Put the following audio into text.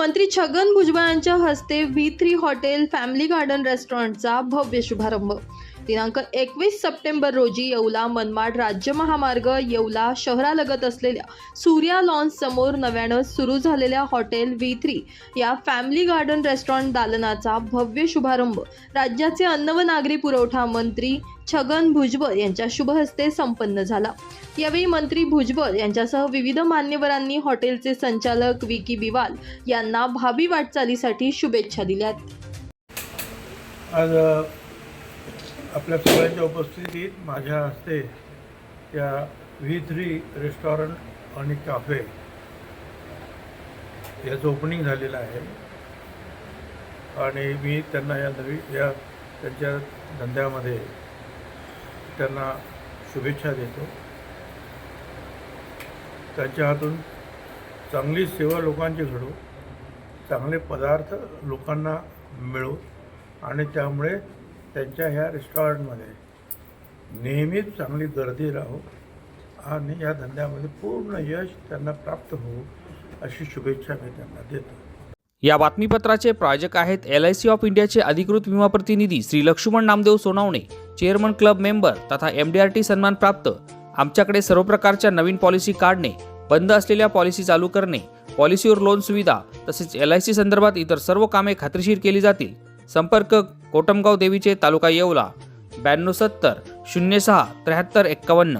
मंत्री छगन भुजबळ यांच्या हस्ते V3 हॉटेल फॅमिली गार्डन रेस्टॉरंटचा भव्य शुभारंभ। दिनांक 21 सप्टेंबर रोजी येवला मनमाड राज्य महामार्ग येवला शहरालगत असलेल्या सूर्या लॉन्स समोर नव्यानं सुरू झालेल्या हॉटेल V3 या फॅमिली गार्डन रेस्टॉरंट दालनाचा भव्य शुभारंभ राज्याचे अन्न व नागरी पुरवठा मंत्री छगन भुजबळ यांच्या शुभ हस्ते संपन्न झाला। यावेळी मंत्री भुजबळ यांच्यासह विविध मान्यवरांनी हॉटेलचे संचालक विकी बिवाल यांना भावी वाटचालीसाठी शुभेच्छा दिल्यात। आज आपल्या सगळ्यांच्या उपस्थितीत माझ्या हस्ते या V3 रेस्टॉरंट आणि कॅफे याचं ओपनिंग झालेलं आहे आणि मी त्यांना त्यांच्या धंद्यामध्ये त्यांना शुभेच्छा देतो। त्यांच्या हातून चांगली सेवा लोकांची घडो, चांगले पदार्थ लोकांना मिळो आणि त्यामुळे त्यांच्या ह्या रेस्टॉरंटमध्ये नेहमीच चांगली गर्दी राहो आणि या धंद्यामध्ये पूर्ण यश त्यांना प्राप्त हो अशी शुभेच्छा मी त्यांना देतो। या बातमीपत्राचे प्रायोजक आहेत LIC ऑफ इंडियाचे अधिकृत विमा प्रतिनिधी Shri Laxman Namdev Sonawane, chairman club member तथा MDRT सन्मान प्राप्त। आमच्याकडे सर्व प्रकारच्या नवीन पॉलिसी काढणे, बंद असलेल्या पॉलिसी चालू करणे, पॉलिसीवर लोन सुविधा तसेच LIC संदर्भात इतर सर्व कामे खात्रीशीर केली जातील। संपर्क कोटमगाव देवीचे तालुका येवला 9270 06 73 51।